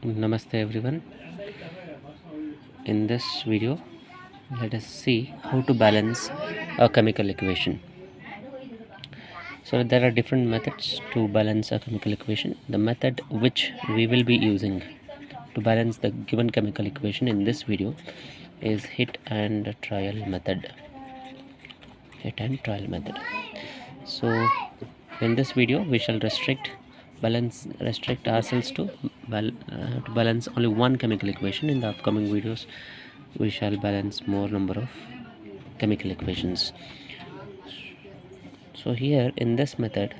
Namaste everyone. In this video, let us see how to balance a chemical equation. So there are different methods to balance a chemical equation. The method which we will be using to balance the given chemical equation in this video is hit and trial method. Hit and trial method. So in this video we shall restrict ourselves to balance only one chemical equation. In the upcoming videos we shall balance more number of chemical equations. So here in this method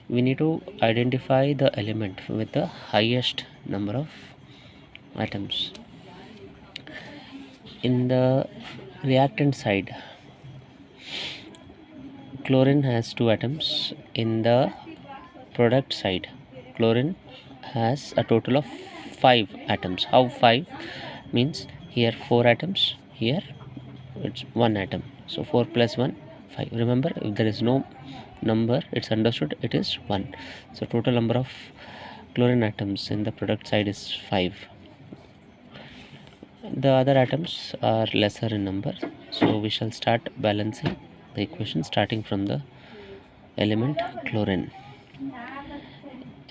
we need to identify the element with the highest number of atoms. In the reactant side, chlorine has 2 atoms. In the product side, chlorine has a total of 5 atoms. How 5? Means here 4 atoms, here it's 1 atom. So 4 plus 1, 5. Remember, if there is no number, it's understood it is 1. So total number of chlorine atoms in the product side is 5. The other atoms are lesser in number, so we shall start balancing the equation starting from the element chlorine.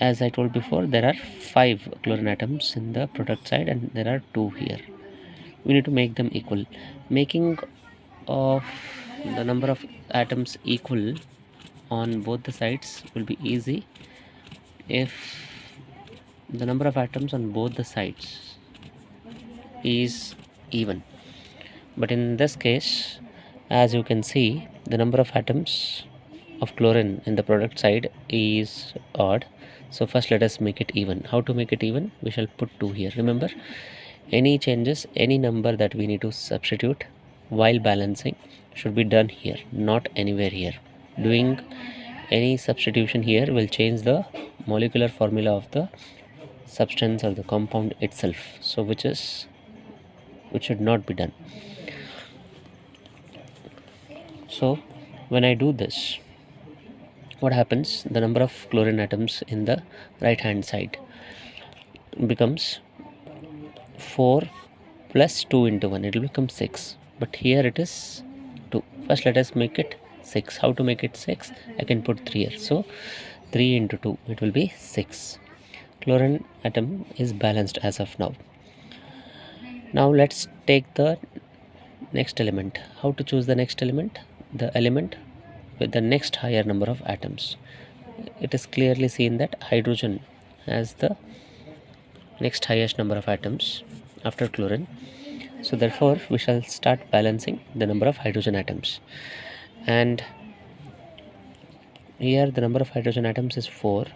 As I told before, there are 5 chlorine atoms in the product side and there are 2 here. We need to make them equal. Making of the number of atoms equal on both the sides will be easy if the number of atoms on both the sides is even. But in this case, as you can see, the number of atoms of chlorine in the product side is odd. So first let us make it even. How to make it even? We shall put 2 here. Remember, any changes, any number that we need to substitute while balancing should be done here, not anywhere here. Doing any substitution here will change the molecular formula of the substance or the compound itself, so which should not be done. So when I do this, what happens? The number of chlorine atoms in the right hand side becomes 4 plus 2 into 1. It will become 6, but here it is 2. First let us make it 6. How to make it 6? I can put 3 here. So 3 into 2, it will be 6. Chlorine atom is balanced as of now. Now let's take the next element. How to choose the next element? The element with the next higher number of atoms. It is clearly seen that hydrogen has the next highest number of atoms after chlorine. So therefore we shall start balancing the number of hydrogen atoms. And here the number of hydrogen atoms is 4.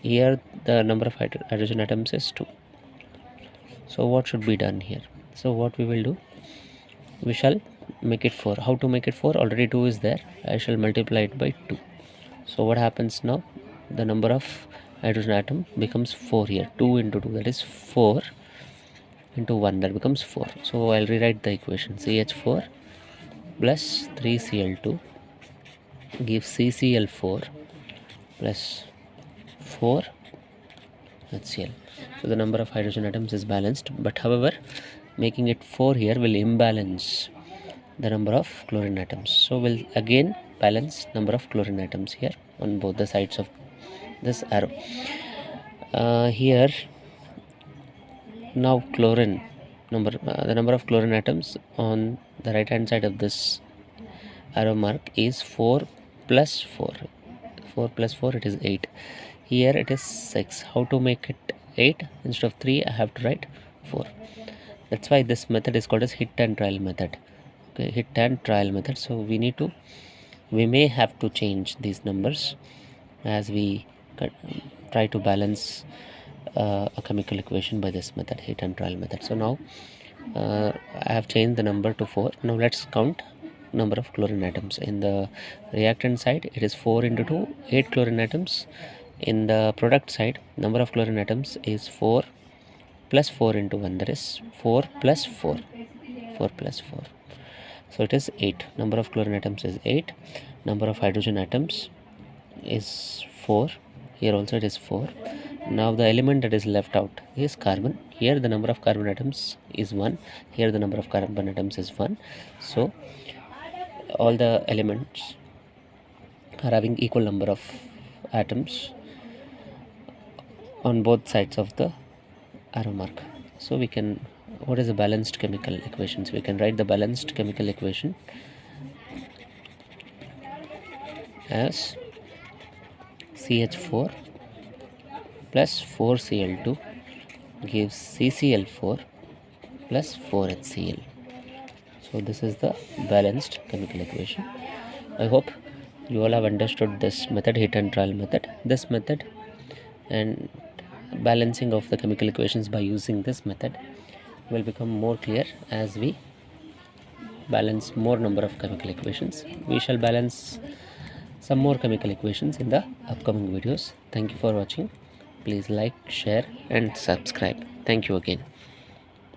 Here the number of hydrogen atoms is 2. So what should be done here? So what we will do? We shall make it 4. How to make it 4? Already 2 is there. I shall multiply it by 2. So what happens now? The number of hydrogen atom becomes 4 here. 2 into 2, that is 4 into 1, that becomes 4. So I'll rewrite the equation. CH4 plus 3Cl2 gives CCl4 plus 4 HCl. So the number of hydrogen atoms is balanced, but however making it 4 here will imbalance the number of chlorine atoms. So we'll again balance number of chlorine atoms here on both the sides of this arrow. Here now chlorine the number of chlorine atoms on the right hand side of this arrow mark is 4 plus 4. 4 plus 4, it is 8. Here it is 6. How to make it 8? Instead of 3 I have to write 4. That's why this method is called as hit and trial method. Okay, hit and trial method. So we may have to change these numbers as we try to balance a chemical equation by this method, hit and trial method. So now I have changed the number to 4. Now let's count number of chlorine atoms. In the reactant side it is 4 into 2, 8 chlorine atoms. In the product side, number of chlorine atoms is 4 plus 4 into 1, that is 4 plus 4. 4 plus 4. So it is 8. Number of chlorine atoms is 8. Number of hydrogen atoms is 4. Here also it is 4. Now the element that is left out is carbon. Here the number of carbon atoms is 1. Here the number of carbon atoms is 1. So all the elements are having equal number of atoms on both sides of the arrow mark. So we can, what is the balanced chemical equations? We can write the balanced chemical equation as CH4 plus 4Cl2 gives CCl4 plus 4HCl. So this is the balanced chemical equation. I hope you all have understood this method, heat and trial method. This method and balancing of the chemical equations by using this method will become more clear as we balance more number of chemical equations. We shall balance some more chemical equations in the upcoming videos. Thank you for watching. Please like, share and subscribe. Thank you again.